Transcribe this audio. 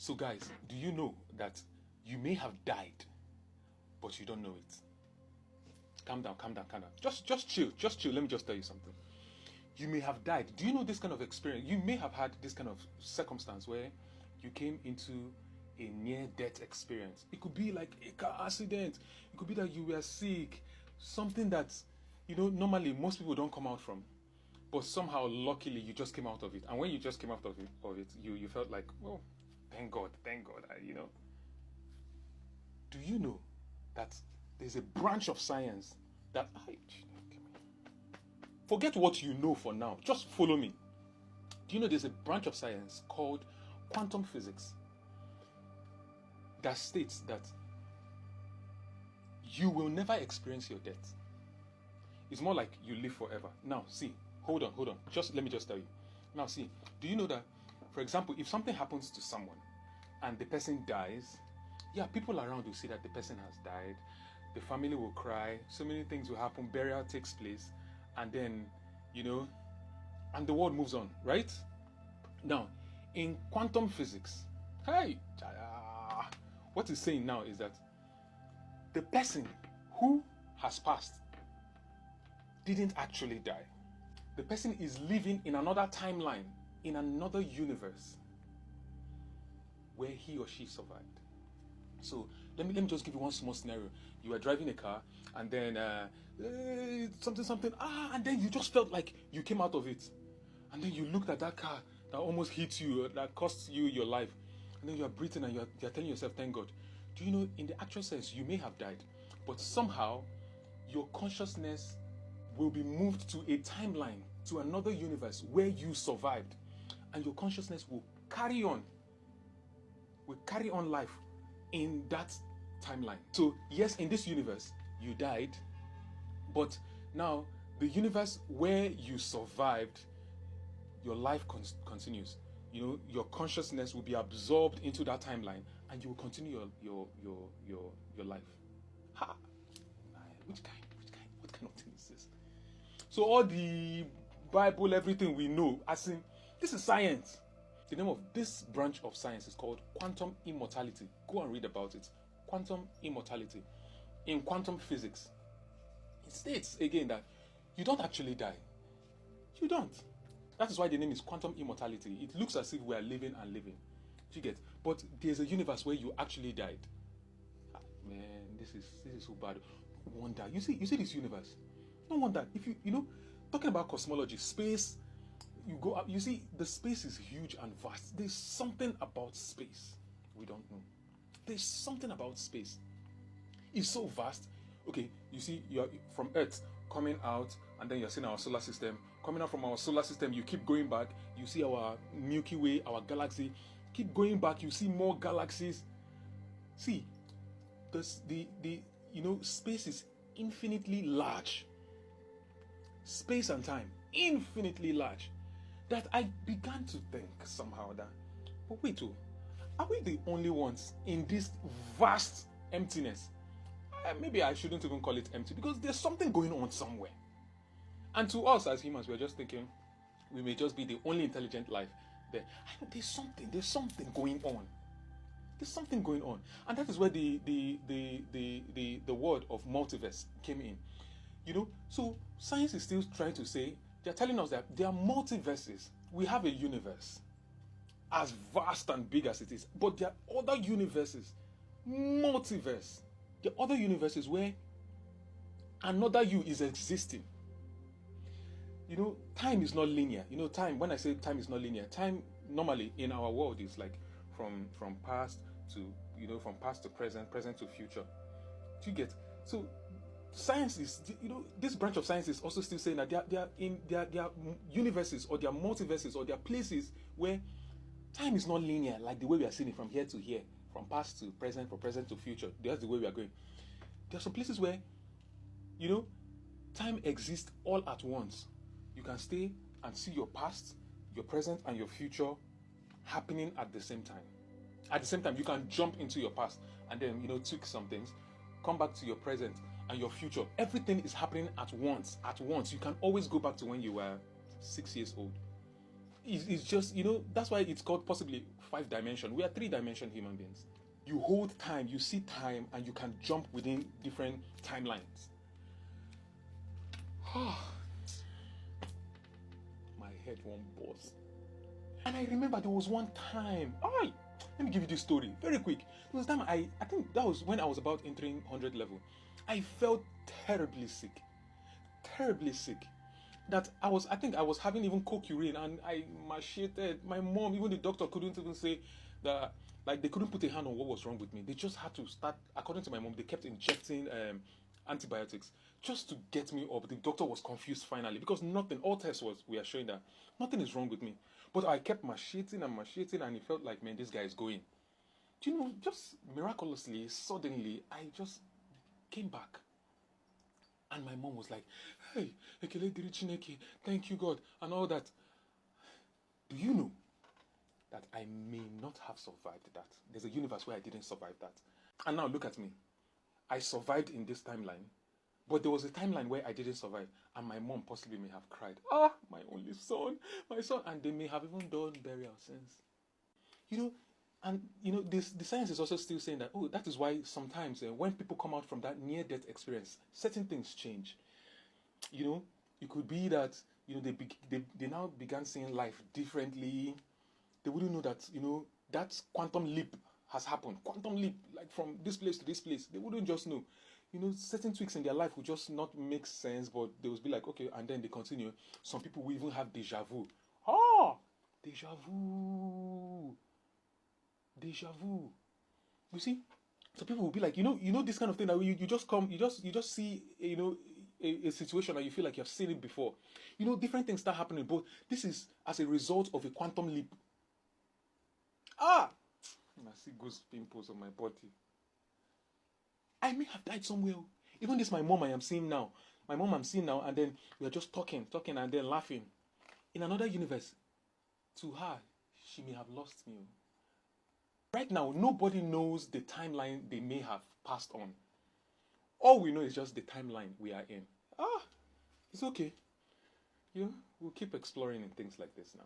So guys, do you know that you may have died, but you don't know it? Calm down, calm down, calm down. Just chill, just chill. Let me just tell you something. You may have died. Do you know this kind of experience? You may have had this kind of circumstance where you came into a near-death experience. It could be like a car accident. It could be that you were sick. Something that, normally most people don't come out from. But somehow, luckily, you just came out of it. And when you just came out of it, you felt like, oh, thank God. Do you know that there's a branch of science that... Forget what you know for now. Just follow me. Do you know there's a branch of science called quantum physics that states that you will never experience your death. It's more like you live forever. Now, see, hold on. Let me just tell you. Now, see, do you know that, for example, if something happens to someone and the person dies, people around will see that the person has died. The family will cry. So many things will happen. Burial takes place. And then, and the world moves on, right? Now, in quantum physics, what it's saying now is that the person who has passed didn't actually die. The person is living in another timeline, in another universe, where he or she survived. So let me just give you one small scenario. You were driving a car, and then something, and then you just felt like you came out of it. And then you looked at that car that almost hit you, that cost you your life. And then you are breathing and you're telling yourself, thank God. Do you know, in the actual sense, you may have died, but somehow your consciousness will be moved to a timeline, to another universe where you survived. And your consciousness will carry on life in that timeline. So yes, in this universe, you died, but now the universe where you survived, your life continues. Your consciousness will be absorbed into that timeline, and you will continue your life. What kind of thing is this? So all the Bible, everything we know, this is science. The name of this branch of science is called quantum immortality. Go and read about it. Quantum immortality. In quantum physics, it states again that you don't actually die. You don't. That is why the name is quantum immortality. It looks as if we are living and living. You get? But there's a universe where you actually died. Man, this is so bad. No wonder. You see this universe. No wonder. If talking about cosmology, space, you go up, you see the space is huge and vast. There's something about space we don't know. There's something about space. It's so vast. Okay, you see, you're from Earth coming out, and then you're seeing our solar system. Coming out from our solar system, you keep going back. You see our Milky Way, our galaxy. Keep going back, you see more galaxies. See, space is infinitely large. Space and time, infinitely large. That I began to think somehow that, but wait, are we the only ones in this vast emptiness? Maybe I shouldn't even call it empty, because there's something going on somewhere. And to us as humans, we're just thinking we may just be the only intelligent life there. There's something going on. There's something going on. And that is where the word of multiverse came in. So science is still trying to say, they're telling us that there are multiverses. We have a universe as vast and big as it is, but there are other universes, multiverse. There are other universes where another you is existing. Time is not linear. Time, when I say time is not linear, time normally in our world is like from past to, from past to present to future. Do you get? So science is, this branch of science is also still saying that there are universes, or there are multiverses, or there are places where time is not linear, like the way we are seeing it from here to here, from past to present, from present to future. That's the way we are going. There are some places where, time exists all at once. You can stay and see your past, your present, and your future happening at the same time. At the same time, you can jump into your past and then, tweak some things, come back to your present and your future. Everything is happening at once. You can always go back to when you were 6 years old. It's just, that's why it's called possibly 5 dimension. We are 3 dimension human beings. You hold time, you see time, and you can jump within different timelines. My head won't burst. And I remember there was one time, let me give you this story very quick. There was a time I think that was when I was about entering 100 level. I felt terribly sick. Terribly sick. That I think I was having even coke urine, and I macheted. My mom, even the doctor couldn't even say that, like, they couldn't put a hand on what was wrong with me. They just had to start, according to my mom, they kept injecting antibiotics just to get me up. The doctor was confused finally, because nothing, all tests were showing that nothing is wrong with me. But I kept macheting, and it felt like, man, this guy is going. Do you know, just miraculously, suddenly, I just came back. And my mom was like, hey, Ekele diri Chineke, thank you God, and all that. Do you know that I may not have survived that? There's a universe where I didn't survive that. And now look at me. I survived in this timeline, but there was a timeline where I didn't survive, and my mom possibly may have cried, my only son, my son, and they may have even done burial since. The science is also still saying that, that is why sometimes when people come out from that near-death experience, certain things change. It could be that, they now began seeing life differently. They wouldn't know that, that quantum leap has happened. Quantum leap, like from this place to this place. They wouldn't just know. Certain tweaks in their life would just not make sense, but they would be like, okay, and then they continue. Some people will even have deja vu. Deja vu. Deja vu. You see, so people will be like, this kind of thing that you just come, you just see, a situation that you feel like you have seen it before. Different things start happening, but this is as a result of a quantum leap. I see ghost pimples on my body. I may have died somewhere. Even this, my mom, I'm seeing now, and then we are just talking, and then laughing. In another universe, to her, she may have lost me. Right now, nobody knows the timeline they may have passed on. All we know is just the timeline we are in. It's okay. We'll keep exploring in things like this now.